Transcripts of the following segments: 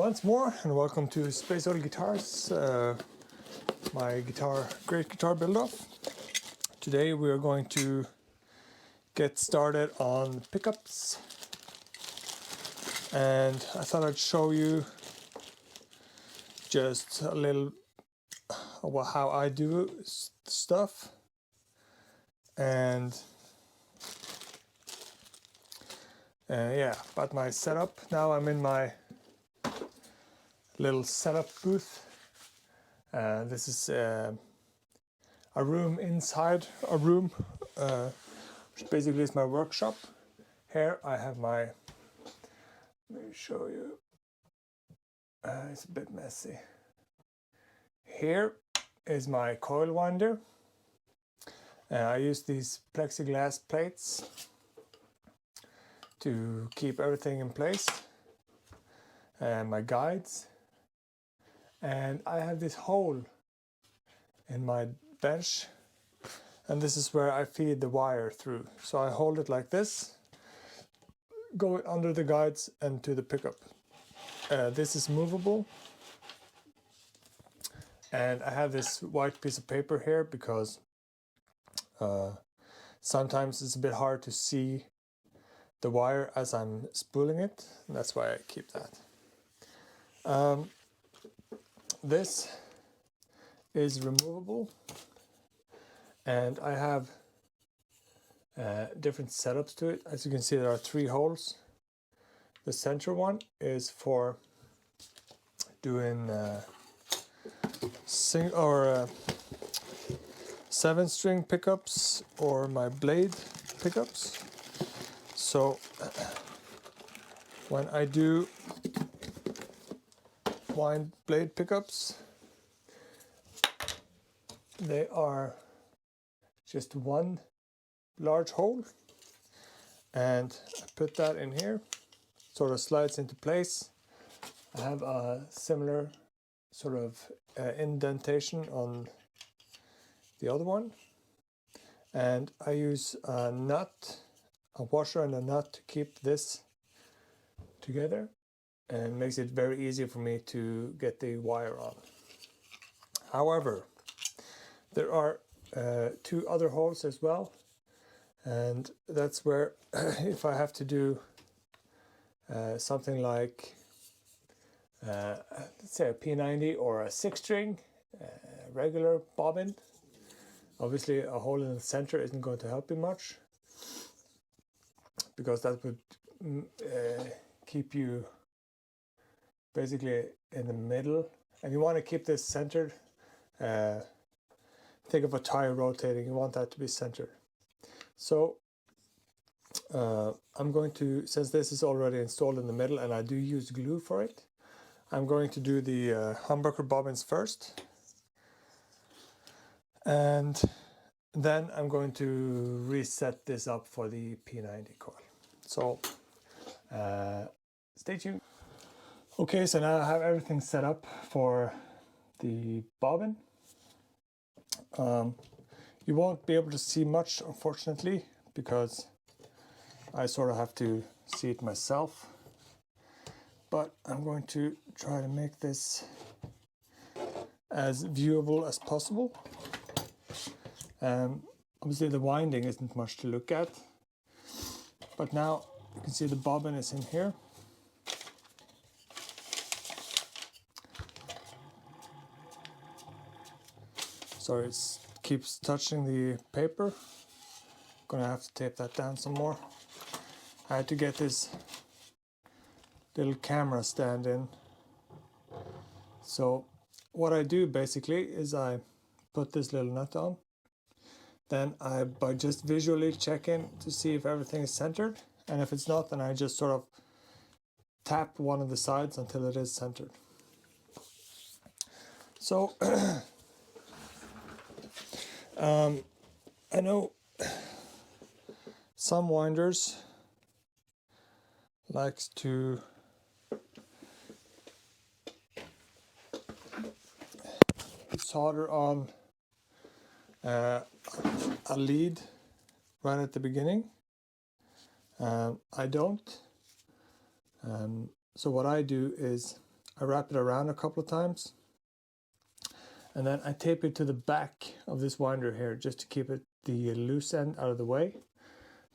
once more, and welcome to SpaceOil Guitars, my great guitar build-off. Today we are going to get started on pickups, and I thought I'd show you just a little about how I do stuff, and yeah, about my setup. Now I'm in my little setup booth. This is a room inside a room, which basically is my workshop. Here I have my, let me show you, it's a bit messy. Here is my coil winder. I use these plexiglass plates to keep everything in place, and my guides. And I have this hole in my bench, and this is where I feed the wire through. So I hold it like this, go under the guides and to the pickup. This is movable, and I have this white piece of paper here because sometimes it's a bit hard to see the wire as I'm spooling it, and that's why I keep that. This is removable, and I have different setups to it. As you can see, there are 3 holes. The center one is for doing 7-string pickups or my blade pickups. So when I do wind blade pickups, they are just one large hole, and I put that in here, sort of slides into place. I have a similar sort of indentation on the other one, and I use a nut, a washer and a nut to keep this together, and makes it very easy for me to get the wire on. However, there are 2 other holes as well, and that's where if I have to do something like let's say a P90 or a 6-string regular bobbin, obviously a hole in the center isn't going to help you much, because that would keep you basically in the middle, and you want to keep this centered. Think of a tire rotating, you want that to be centered. So I'm going to, since this is already installed in the middle and I do use glue for it, I'm going to do the humbucker bobbins first, and then I'm going to reset this up for the P90 coil. So stay tuned. Okay, so now I have everything set up for the bobbin. You won't be able to see much, unfortunately, because I sort of have to see it myself. But I'm going to try to make this as viewable as possible. Obviously the winding isn't much to look at, but now you can see the bobbin is in here. Sorry, it keeps touching the paper. Gonna have to tape that down some more. I had to get this little camera stand in. So what I do basically is I put this little nut on. Then by just visually checking to see if everything is centered, and if it's not, then I just sort of tap one of the sides until it is centered. So I know some winders likes to solder on a lead right at the beginning. I don't. So what I do is I wrap it around a couple of times, and then I tape it to the back of this winder here just to keep it the loose end out of the way.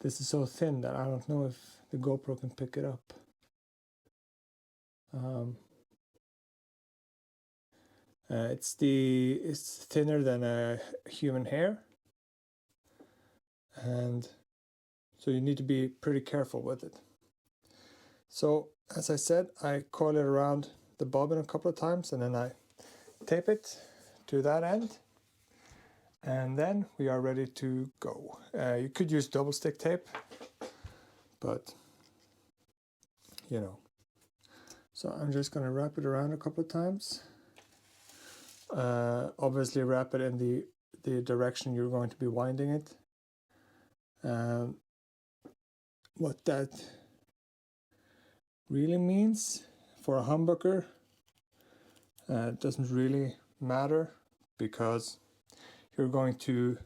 This is so thin that I don't know if the GoPro can pick it up. It's thinner than a human hair, and so you need to be pretty careful with it. So as I said, I coil it around the bobbin a couple of times, and then I tape it to that end, and then we are ready to go. You could use double stick tape, but you know. So I'm just going to wrap it around a couple of times. Obviously wrap it in the direction you're going to be winding it. What that really means for a humbucker doesn't really matter, because you're going to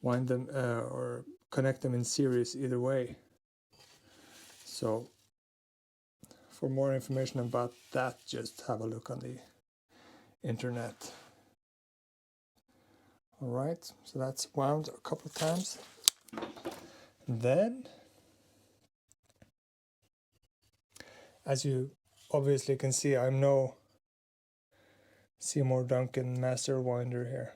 wind them or connect them in series either way. So for more information about that, just have a look on the internet. Alright, so that's wound a couple of times. And then, as you obviously can see, I'm no Seymour Duncan master winder here.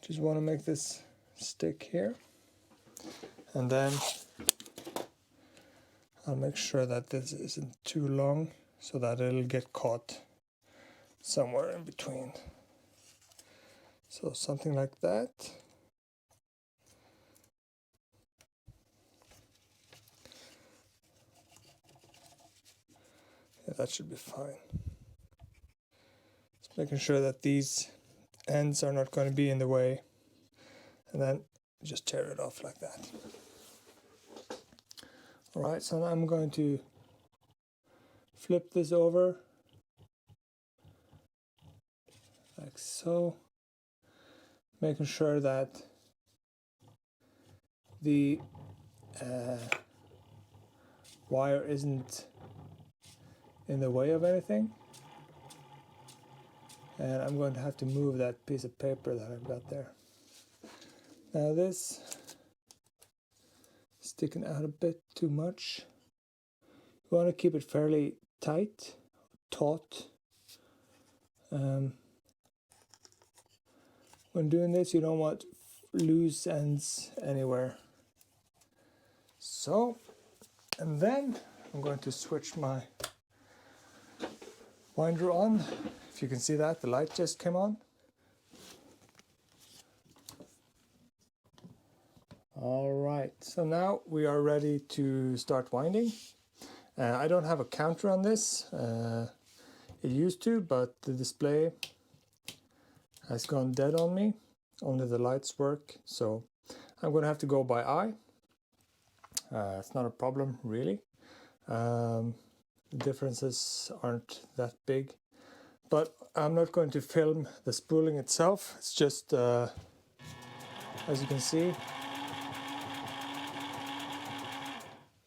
Just want to make this stick here, and then I'll make sure that this isn't too long so that it'll get caught somewhere in between. So something like that. Yeah, that should be fine. Just making sure that these ends are not going to be in the way, and then just tear it off like that. Alright, so now I'm going to flip this over like so, making sure that the wire isn't in the way of anything. And I'm going to have to move that piece of paper that I've got there. Now this is sticking out a bit too much. You want to keep it fairly tight, taut. When doing this, you don't want loose ends anywhere. So, and then I'm going to switch my winder on. If you can see that, the light just came on. Alright, so now we are ready to start winding. I don't have a counter on this. It used to, but the display has gone dead on me. Only the lights work, so I'm going to have to go by eye. It's not a problem, really. The differences aren't that big. But I'm not going to film the spooling itself. It's just, as you can see,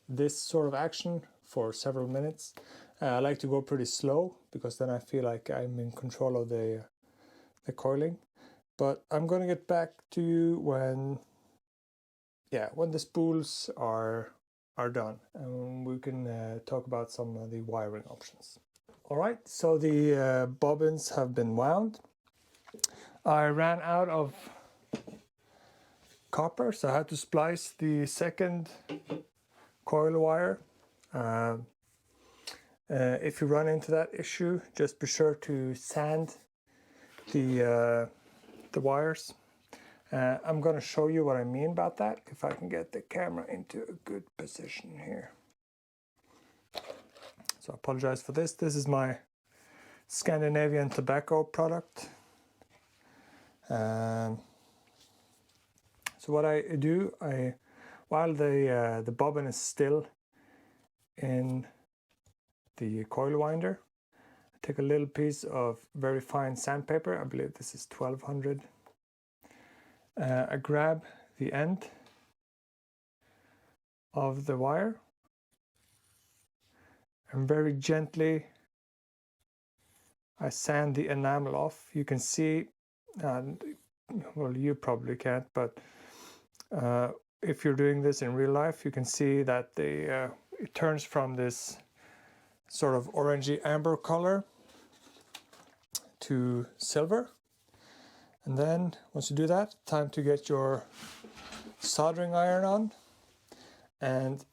this sort of action for several minutes. I like to go pretty slow, because then I feel like I'm in control of the coiling. But I'm going to get back to you when the spools are done, and we can talk about some of the wiring options. Alright, so the bobbins have been wound. I ran out of copper, so I had to splice the second coil wire. If you run into that issue, just be sure to sand the wires. I'm going to show you what I mean about that, if I can get the camera into a good position here. So I apologize for this. This is my Scandinavian tobacco product. So what I do, while the bobbin is still in the coil winder, I take a little piece of very fine sandpaper. I believe this is 1200. I grab the end of the wire and very gently I sand the enamel off. You can see, well, you probably can't, but if you're doing this in real life, you can see that it turns from this sort of orangey amber color to silver. And then once you do that, time to get your soldering iron on. And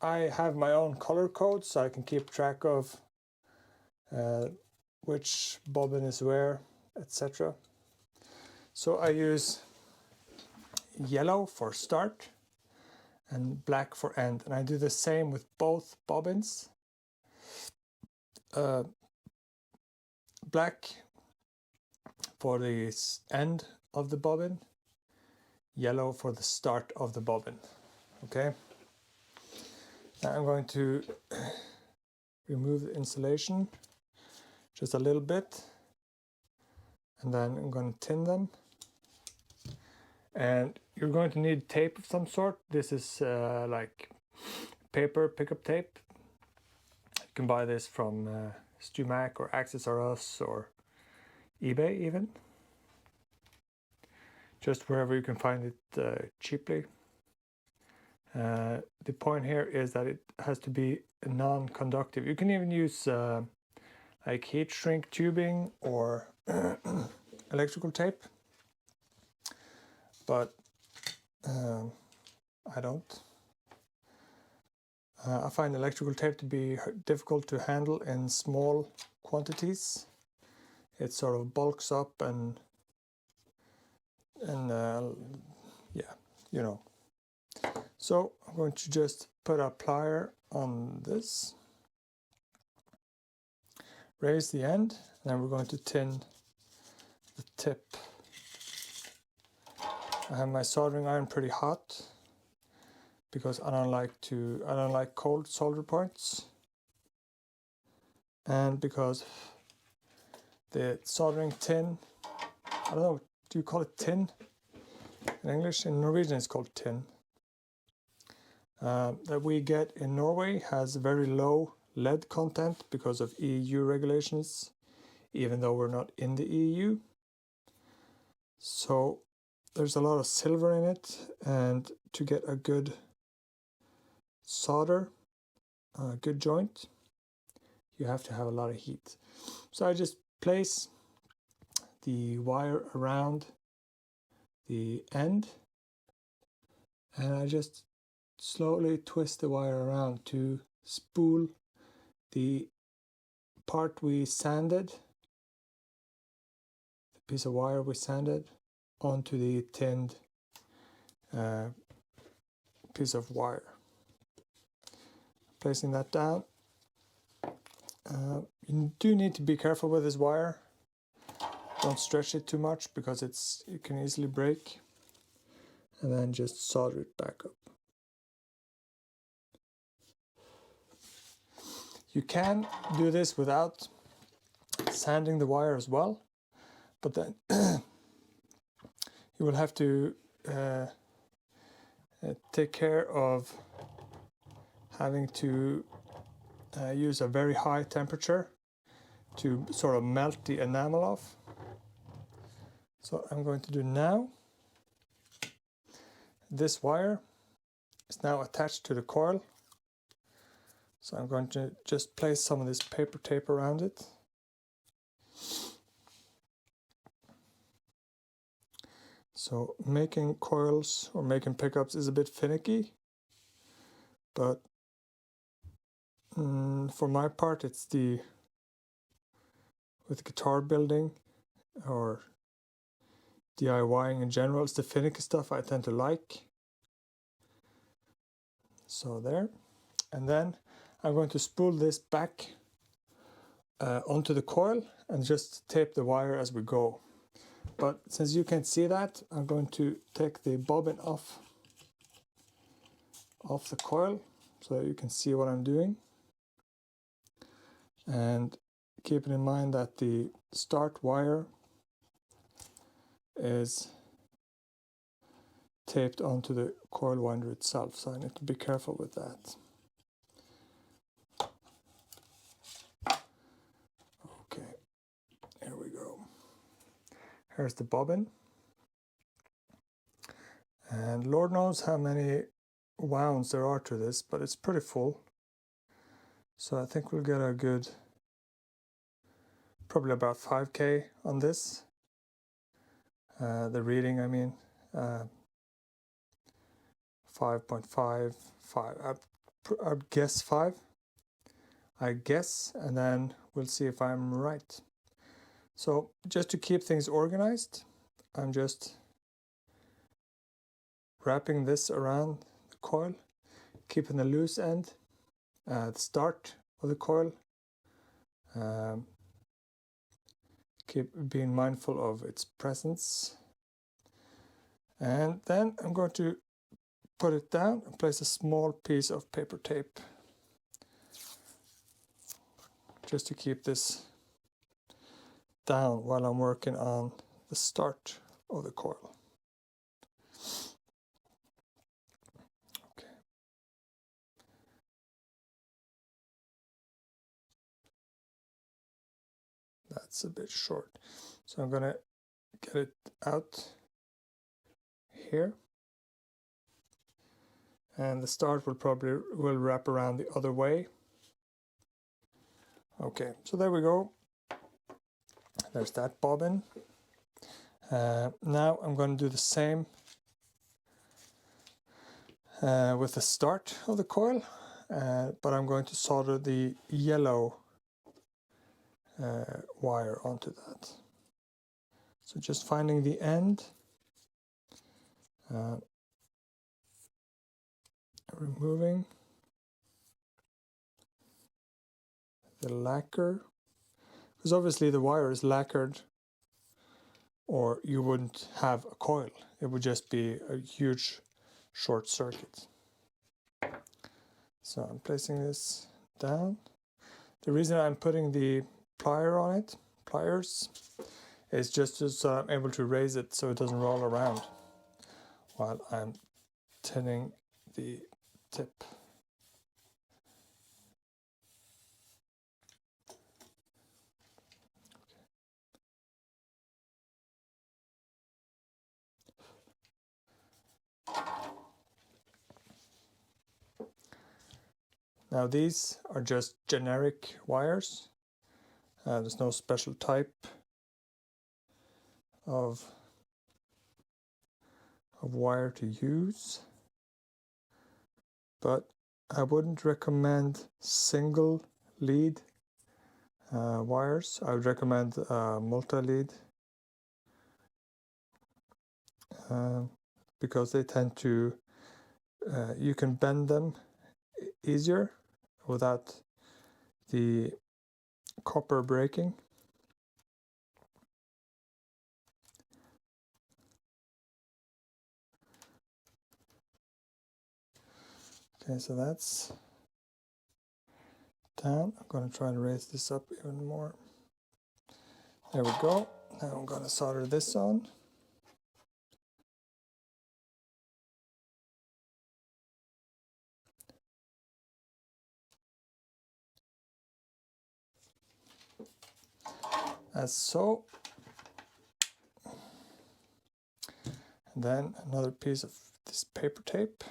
I have my own color code so I can keep track of which bobbin is where, etc. So I use yellow for start and black for end, and I do the same with both bobbins. Black for the end of the bobbin, yellow for the start of the bobbin. Okay, now I'm going to remove the insulation just a little bit, and then I'm going to tin them. And you're going to need tape of some sort. This is like paper pickup tape. You can buy this from SpaceOil or Access R Us or eBay even. Just wherever you can find it cheaply. The point here is that it has to be non-conductive. You can even use like heat shrink tubing or electrical tape, but I don't. I find electrical tape to be difficult to handle in small quantities. It sort of bulks up and yeah, you know. So I'm going to just put a plier on this, raise the end, and then we're going to tin the tip. I have my soldering iron pretty hot because I don't like cold solder points, and because the soldering tin, I don't know, do you call it tin in English? In Norwegian it's called tin. That we get in Norway has very low lead content because of EU regulations, even though we're not in the EU. So there's a lot of silver in it, and to get a good solder, a good joint, you have to have a lot of heat. So I just place the wire around the end, and I just slowly twist the wire around to spool the part we sanded, the piece of wire we sanded, onto the tinned piece of wire. Placing that down. You do need to be careful with this wire. Don't stretch it too much because it can easily break. And then just solder it back up. You can do this without sanding the wire as well, but then you will have to take care of having to use a very high temperature to sort of melt the enamel off. So I'm going to do now. This wire is now attached to the coil. So I'm going to just place some of this paper tape around it. So making coils or making pickups is a bit finicky, but for my part it's with guitar building or DIYing in general, it's the finicky stuff I tend to like. So there. And then I'm going to spool this back onto the coil and just tape the wire as we go. But since you can't see that, I'm going to take the bobbin off the coil so that you can see what I'm doing. And keeping in mind that the start wire is taped onto the coil winder itself, so I need to be careful with that. Okay, here we go. Here's the bobbin. And Lord knows how many wounds there are to this, but it's pretty full. So I think we'll get a good, probably about 5K on this. The reading, I mean, 5.5, 5. I'd guess 5. I guess, and then we'll see if I'm right. So just to keep things organized, I'm just wrapping this around the coil, keeping the loose end at the start of the coil. Keep being mindful of its presence. And then I'm going to put it down and place a small piece of paper tape just to keep this down while I'm working on the start of the coil. Okay. That's a bit short. So I'm gonna get it out here. And the start will wrap around the other way. Okay, so there we go. There's that bobbin. Now I'm going to do the same with the start of the coil, but I'm going to solder the yellow wire onto that. So just finding the end, removing the lacquer, because obviously the wire is lacquered or you wouldn't have a coil. It would just be a huge short circuit. So I'm placing this down. The reason I'm putting the pliers, is just so I'm able to raise it so it doesn't roll around while I'm tinning the tip. Now these are just generic wires. There's no special type of wire to use, but I wouldn't recommend single lead wires. I would recommend multi-lead because they tend to, you can bend them easier without the copper breaking. Okay, so that's down. I'm going to try to raise this up even more. There we go. Now I'm going to solder this on. As so. And then another piece of this paper tape.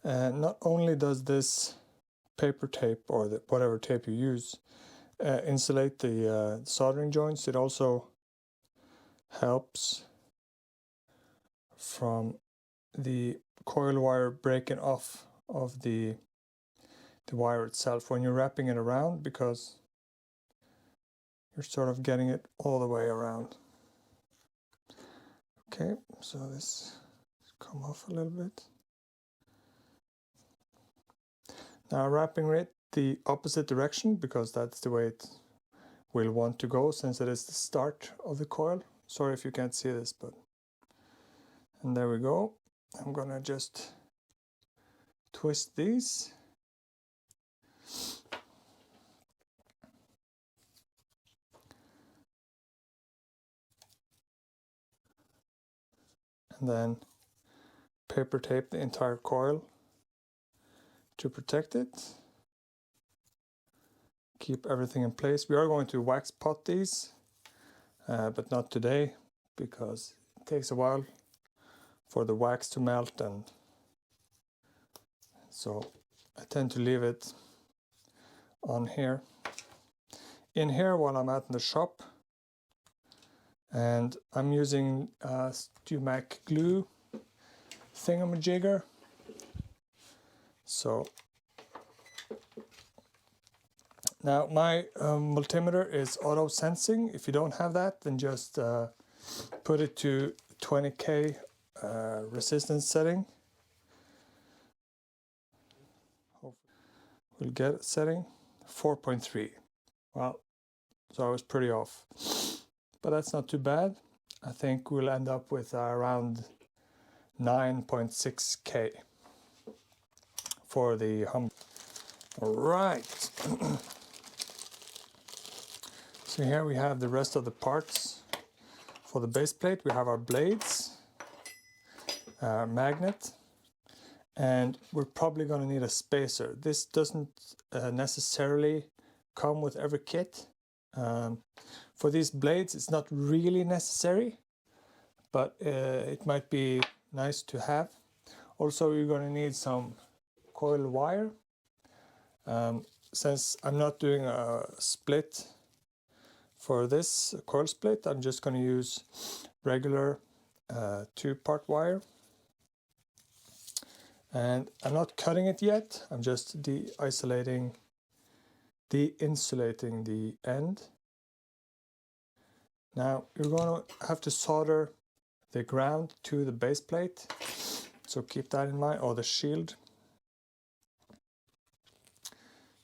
And not only does this paper tape, or whatever tape you use, insulate the soldering joints, it also helps from the coil wire breaking off of the wire itself when you're wrapping it around, because you're sort of getting it all the way around. Okay, so this come off a little bit. Now wrapping it the opposite direction, because that's the way it will want to go, since it is the start of the coil. Sorry if you can't see this, but... And there we go. I'm gonna just twist these. and then paper tape the entire coil to protect it. Keep everything in place. We are going to wax pot these, but not today, because it takes a while for the wax to melt, and so I tend to leave it on here. In here while I'm out in the shop, and I'm using SpaceOil glue thingamajigger. So now my multimeter is auto sensing. If you don't have that, then just put it to 20K resistance setting. We'll get a setting 4.3. Well, so I was pretty off, but that's not too bad. I think we'll end up with around 9.6K for the hum. All right. So here we have the rest of the parts. For the base plate, we have our blades, magnet, and we're probably going to need a spacer. This doesn't necessarily come with every kit. For these blades, it's not really necessary, but it might be nice to have. Also, you're going to need some coil wire. Since I'm not doing a split for this coil split, I'm just going to use regular 2-part wire. And I'm not cutting it yet, I'm just de-insulating the end. Now you're going to have to solder the ground to the base plate, so keep that in mind, or the shield.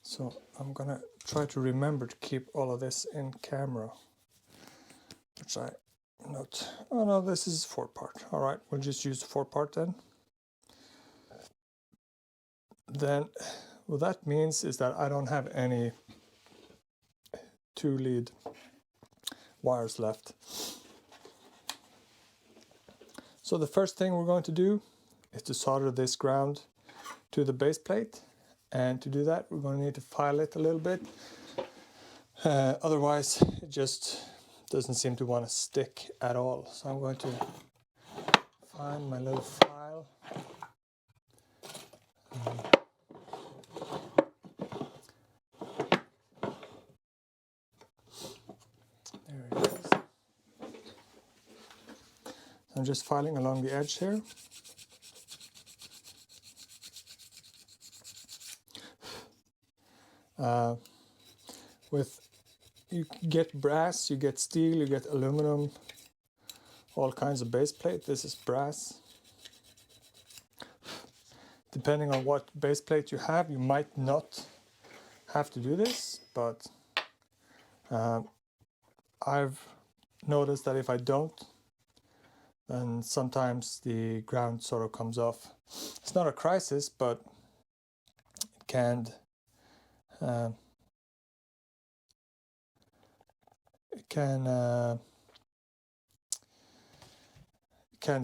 So I'm gonna try to remember to keep all of this in camera, which I note. Oh no, this is 4-part. All right, we'll just use 4-part then. Then what that means is that I don't have any 2-lead wires left. So the first thing we're going to do is to solder this ground to the base plate. And to do that, we're going to need to file it a little bit. Otherwise, it just doesn't seem to want to stick at all. So I'm going to find my little file. There it is. I'm just filing along the edge here. You get brass, you get steel, you get aluminum, all kinds of base plate. This is brass. Depending on what base plate you have, you might not have to do this, but I've noticed that if I don't, then sometimes the ground sort of comes off. It's not a crisis, but it can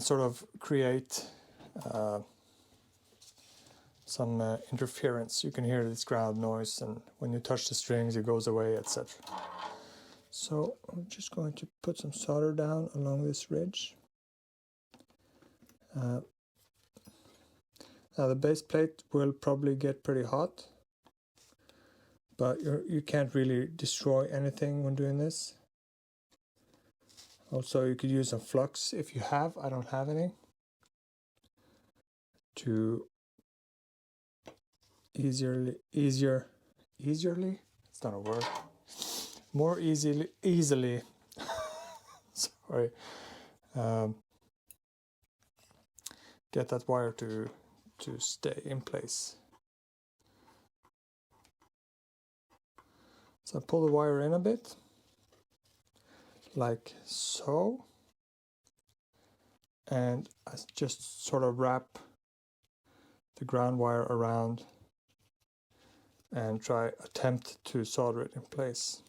sort of create some interference. You can hear this ground noise, and when you touch the strings it goes away, etc. So I'm just going to put some solder down along this ridge. Now the base plate will probably get pretty hot, but you can't really destroy anything when doing this. Also, you could use some flux if you have. I don't have any. To easily, it's not a word. More easily, sorry. Get that wire to stay in place. So I pull the wire in a bit, like so, and I just sort of wrap the ground wire around and attempt to solder it in place.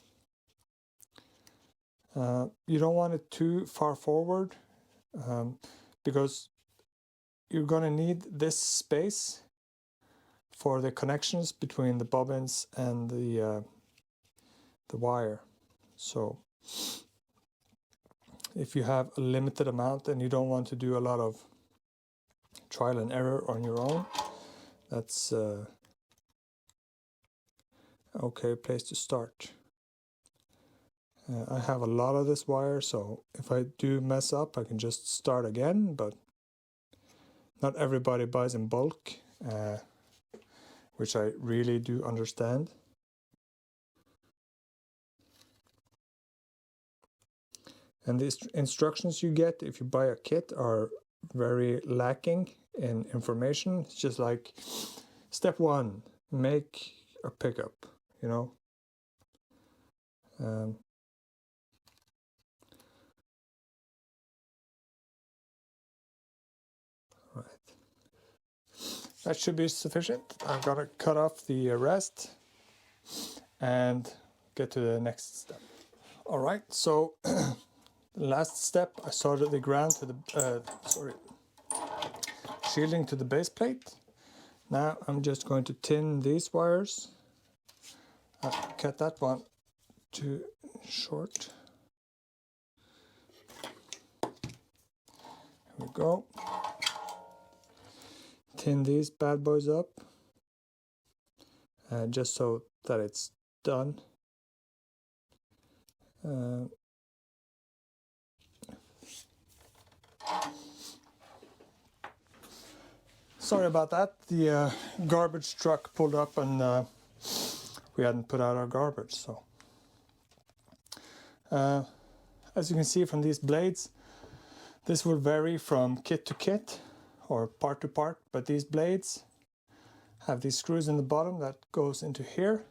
You don't want it too far forward. because you're going to need this space for the connections between the bobbins and the wire. So if you have a limited amount and you don't want to do a lot of trial and error on your own, that's okay place to start. I have a lot of this wire, so if I do mess up, I can just start again, but not everybody buys in bulk, which I really do understand. And the instructions you get if you buy a kit are very lacking in information. It's just like, step 1, make a pickup, you know. Right. That should be sufficient. I'm gonna cut off the rest and get to the next step. All right, so the last step, I soldered the ground to the shielding to the base plate. Now I'm just going to tin these wires. I cut that one too short. Here we go. Tin these bad boys up, just so that it's done. Sorry about that. The garbage truck pulled up and we hadn't put out our garbage. So, as you can see from these blades, this will vary from kit to kit or part to part, but these blades have these screws in the bottom that goes into here.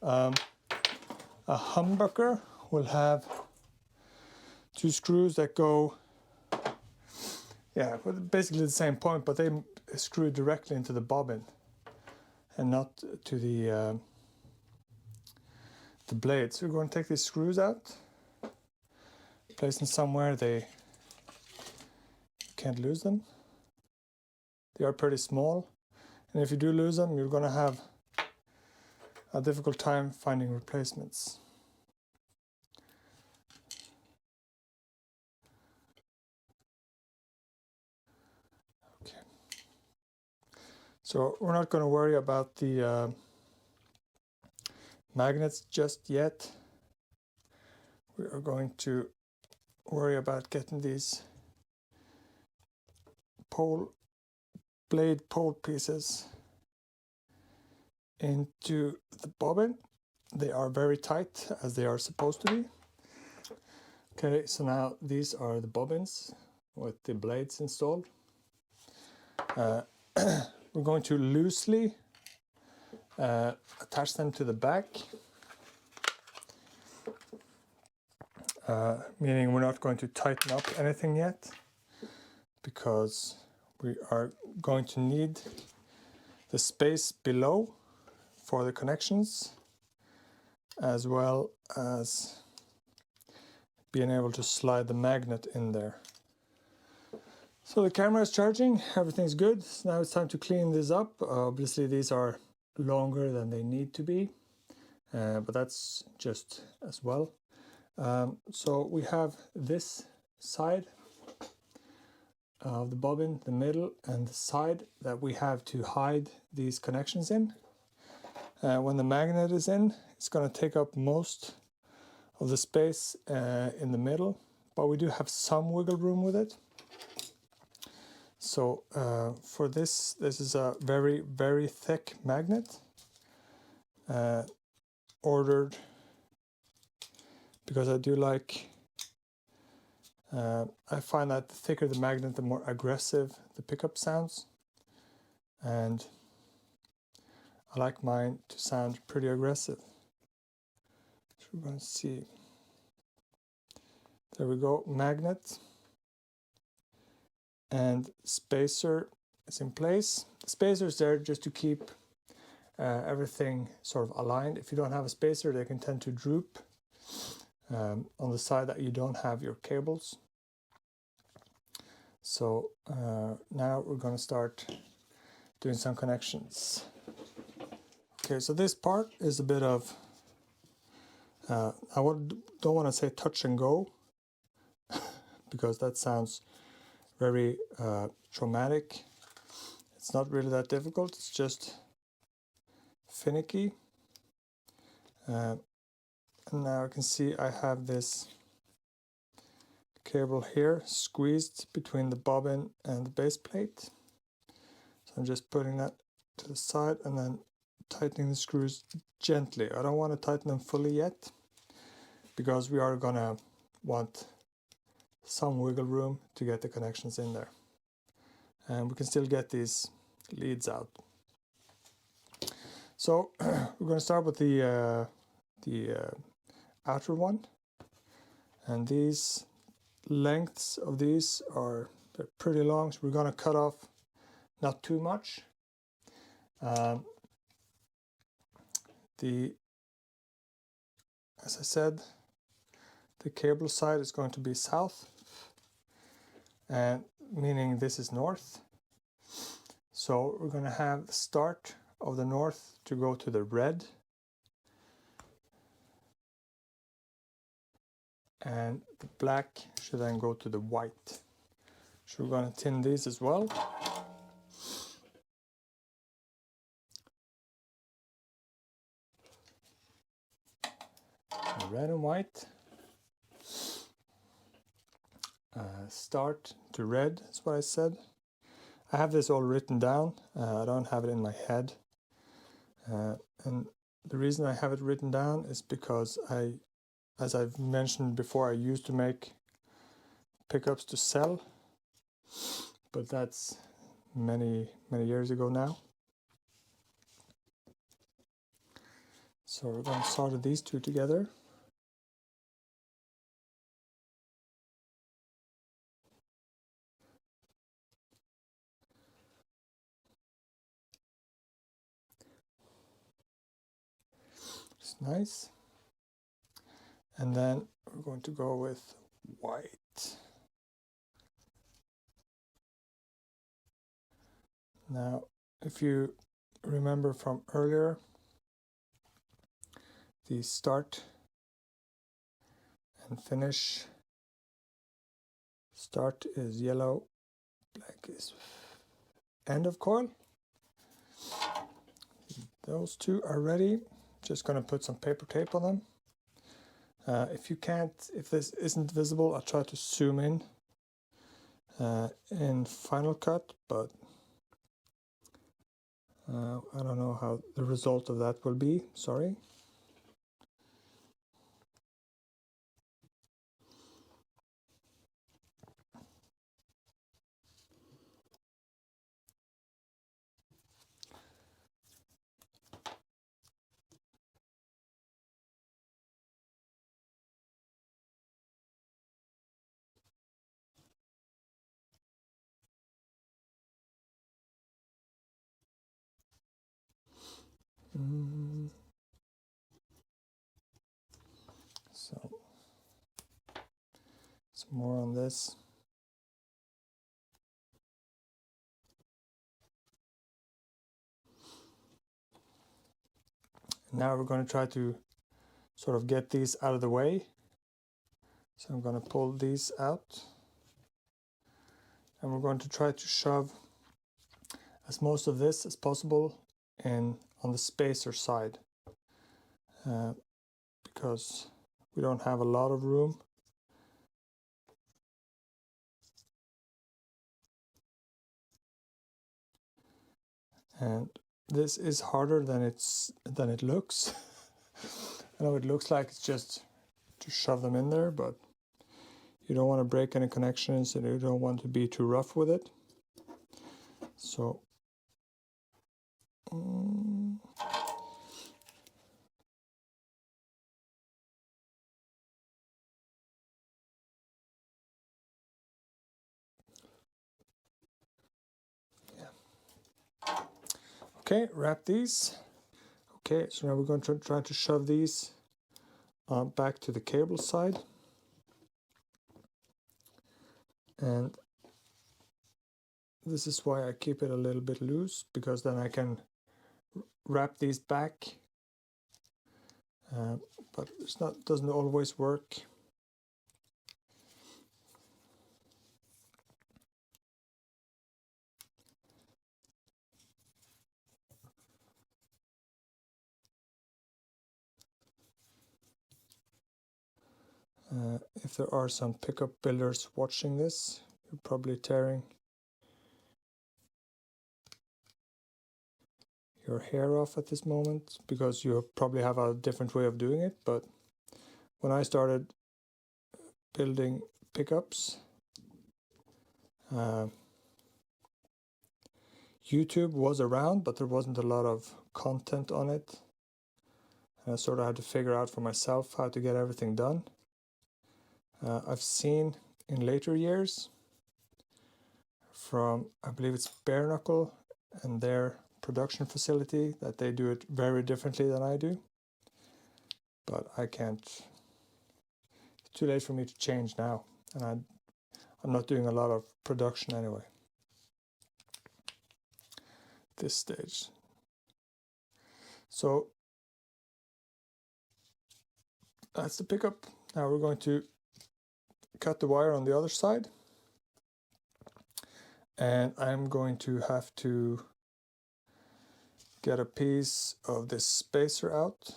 A humbucker will have 2 screws that go, basically the same point, but they screw directly into the bobbin and not to the blade. So we're going to take these screws out, place them somewhere they can't lose them. They are pretty small, and if you do lose them, you're going to have a difficult time finding replacements. Okay. So we're not going to worry about the magnets just yet. We are going to worry about getting these blade pole pieces into the bobbin. They are very tight, as they are supposed to be. Okay, so now these are the bobbins with the blades installed. We're going to loosely attach them to the back, meaning we're not going to tighten up anything yet, because we are going to need the space below for the connections, as well as being able to slide the magnet in there. So the camera is charging, everything's good. So now it's time to clean this up. Obviously these are longer than they need to be, but that's just as well. So we have this side of the bobbin, the middle and the side that we have to hide these connections in. When the magnet is in, it's going to take up most of the space in the middle, but we do have some wiggle room with it. So for this is a very, very thick magnet, ordered because I do like, I find that the thicker the magnet, the more aggressive the pickup sounds, and I like mine to sound pretty aggressive. So we're going to see. There we go, magnet and spacer is in place. The spacer is there just to keep everything sort of aligned. If you don't have a spacer, they can tend to droop on the side that you don't have your cables. So now we're going to start doing some connections. Okay, so this part is a bit of, I don't want to say touch and go, because that sounds very traumatic. It's not really that difficult, it's just finicky. And now I can see I have this cable here squeezed between the bobbin and the base plate. So I'm just putting that to the side and then tightening the screws gently. I don't want to tighten them fully yet, because we are gonna want some wiggle room to get the connections in there. And we can still get these leads out. So we're going to start with the outer one, and these lengths of these they're pretty long, so we're going to cut off not too much. As I said, the cable side is going to be south, and meaning this is north. So we're going to have the start of the north to go to the red, and the black should then go to the white. So we're going to tin these as well. Red and white. Start to red is what I said. I have this all written down. I don't have it in my head. And the reason I have it written down is because as I've mentioned before, I used to make pickups to sell, but that's many years ago now. So we're going to solder these two together. It's nice. And then we're going to go with white. Now, if you remember from earlier, the start and finish. Start is yellow, black is end of coil. Those two are ready. Just going to put some paper tape on them. If this isn't visible, I'll try to zoom in Final Cut, but I don't know how the result of that will be, sorry. So, some more on this. Now we're going to try to sort of get these out of the way. So I'm going to pull these out. And we're going to try to shove as most of this as possible in on the spacer side. Because we don't have a lot of room. And this is harder than it looks. I know it looks like it's just to shove them in there, but you don't want to break any connections and you don't want to be too rough with it. So okay, wrap these. Okay, so now we're going to try to shove these back to the cable side. And This is why I keep it a little bit loose, because then I can wrap these back, but doesn't always work. If there are some pickup builders watching this, you're probably tearing your hair off at this moment, because you probably have a different way of doing it. But when I started building pickups, YouTube was around, but there wasn't a lot of content on it. And I sort of had to figure out for myself how to get everything done. I've seen in later years from, I believe it's Bare Knuckle and their production facility, that they do it very differently than I do. But I can't, it's too late for me to change now, and I'm not doing a lot of production anyway this stage. So that's the pickup. Now we're going to cut the wire on the other side, and I'm going to have to get a piece of this spacer out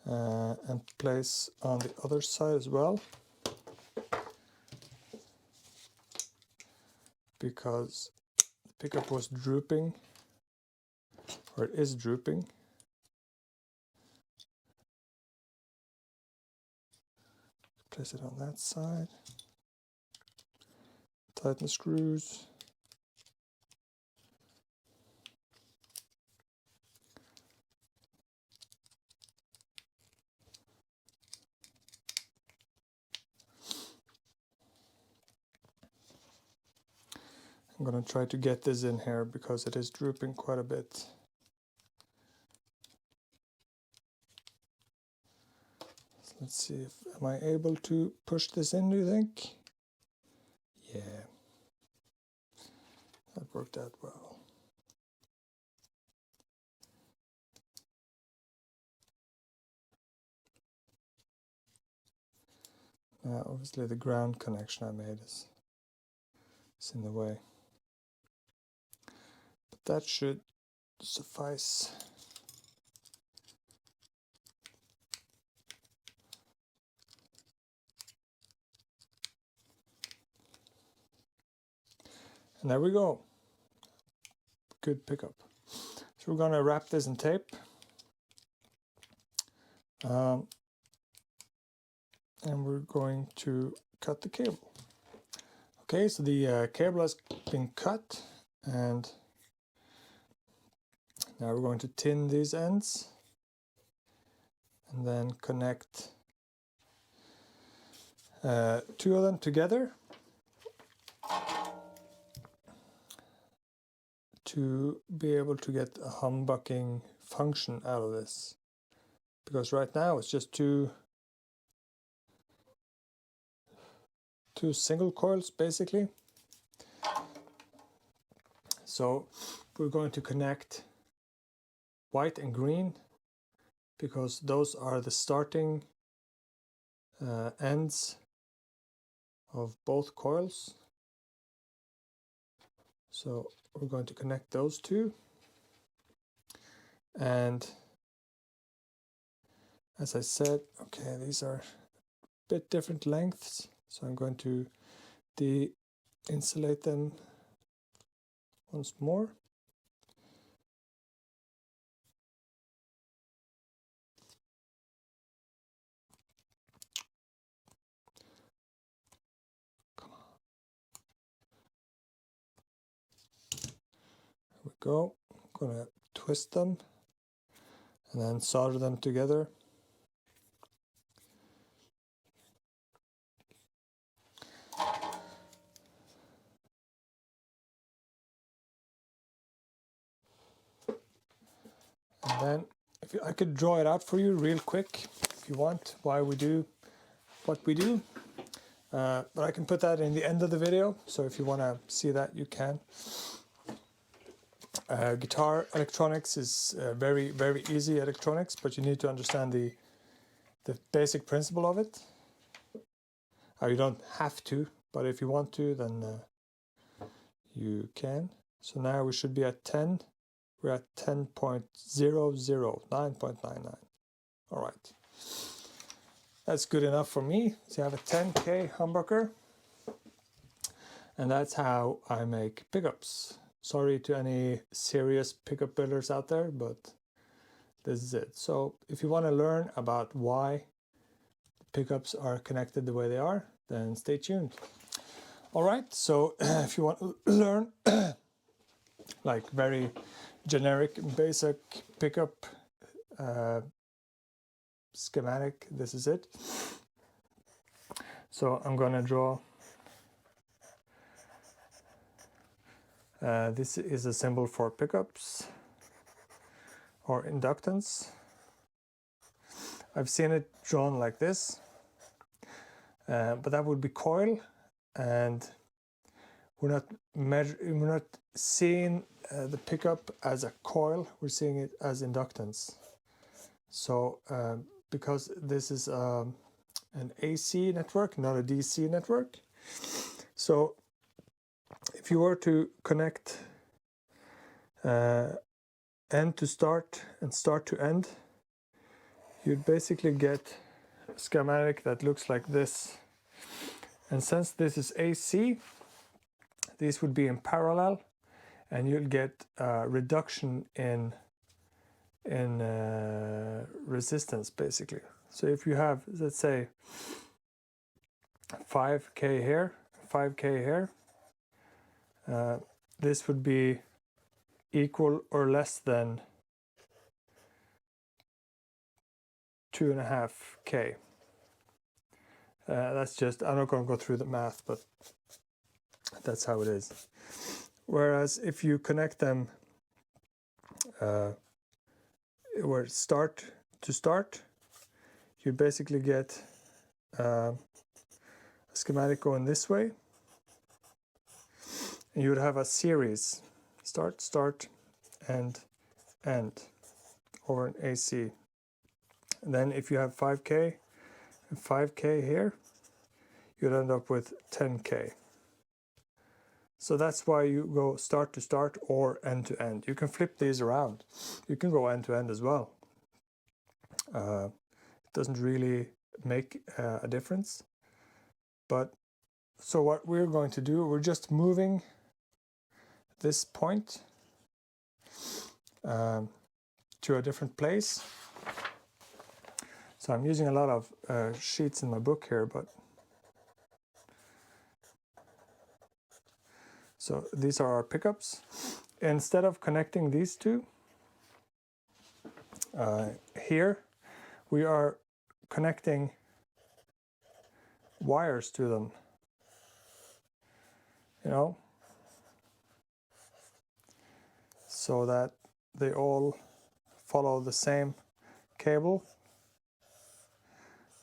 and place on the other side as well, because the pickup was drooping, or it is drooping. Place it on that side, tighten the screws. I'm going to try to get this in here because it is drooping quite a bit. So let's see if, am I able to push this in, do you think? Yeah, that worked out well. Now obviously the ground connection I made is in the way. But that should suffice. And there we go. Good pickup. So we're going to wrap this in tape. And we're going to cut the cable. Okay, so the cable has been cut, and now we're going to tin these ends and then connect two of them together to be able to get a humbucking function out of this, because right now it's just two single coils basically. So we're going to connect white and green, because those are the starting ends of both coils. So we're going to connect those two, and as I said, okay, these are a bit different lengths, so I'm going to de-insulate them once more. Come on. There we go. I'm going to twist them and then solder them together. And then I could draw it out for you real quick if you want, why we do what we do. But I can put that in the end of the video, so if you want to see that, you can. Guitar electronics is very, very easy electronics, but you need to understand the basic principle of it. You don't have to, but if you want to, then you can. So now we should be at 10. We're at 10.00, 9.99. All right. That's good enough for me. So you have a 10K humbucker. And that's how I make pickups. Sorry to any serious pickup builders out there, but this is it. So if you want to learn about why pickups are connected the way they are, then stay tuned. All right, so if you want to learn like very generic, basic pickup schematic, this is it. So I'm going to draw. This is a symbol for pickups or inductance. I've seen it drawn like this, but that would be coil, and we're not seeing the pickup as a coil. We're seeing it as inductance. So because this is an AC network, not a DC network, so if you were to connect end to start and start to end, you'd basically get a schematic that looks like this. And since this is AC, these would be in parallel, and you'll get a reduction in resistance, basically. So if you have, let's say, 5K here, 5K here, this would be equal or less than 2.5K. That's just, I'm not going to go through the math, but that's how it is. Whereas if you connect them where start to start, you basically get a schematic going this way. And you would have a series, start, start, end, end, over an AC. And then if you have 5K and 5K here, you'd end up with 10K. So that's why you go start to start or end to end. You can flip these around. You can go end to end as well. It doesn't really make a difference. But so what we're going to do, we're just moving this point to a different place. So I'm using a lot of sheets in my book here, but so these are our pickups. Instead of connecting these two here, we are connecting wires to them, you know, so that they all follow the same cable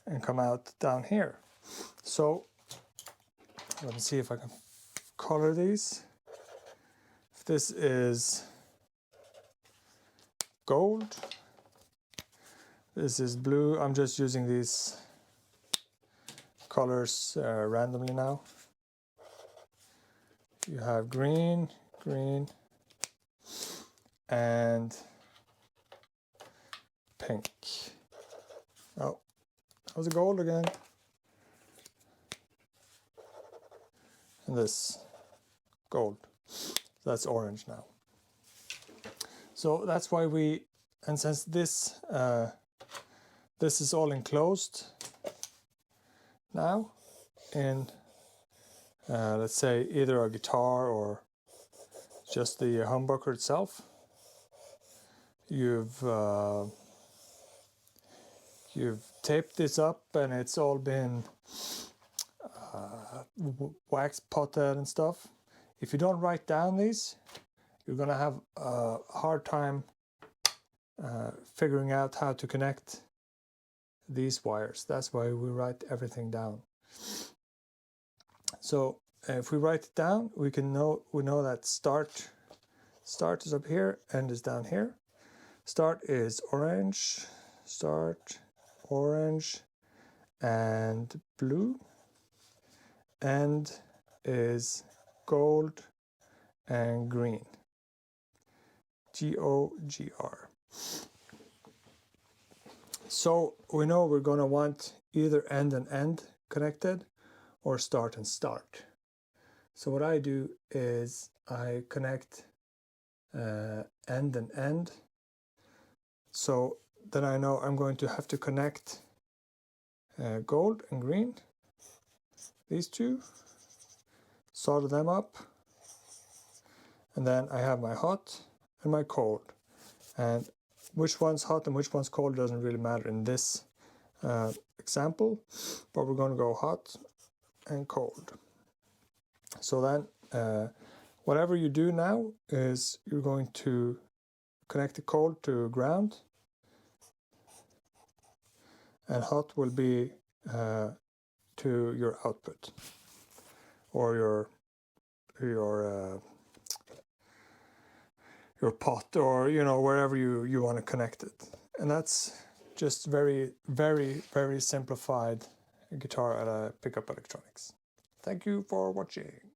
and come out down here. So let me see if I can color these. If this is gold, this is blue. I'm just using these colors randomly now. You have green, green, and pink. Oh, that was a gold again. And this gold. That's orange now. So that's why we, and since this this is all enclosed now in let's say either a guitar or just the humbucker itself, you've taped this up and it's all been wax potted and stuff. If you don't write down these, you're gonna have a hard time figuring out how to connect these wires. That's why we write everything down. So if we write it down, we know that start is up here, end is down here. Start is orange, start orange and blue. End is gold and green. GOGR. So we know we're going to want either end and end connected or start and start. So what I do is I connect end and end. So then I know I'm going to have to connect gold and green, these two, solder them up, and then I have my hot and my cold. And which one's hot and which one's cold doesn't really matter in this example, but we're going to go hot and cold. So then whatever you do now is you're going to connect the cold to ground, and hot will be to your output or your pot, or wherever you want to connect it. And that's just very, very, very simplified guitar at a Pickup Electronics. Thank you for watching.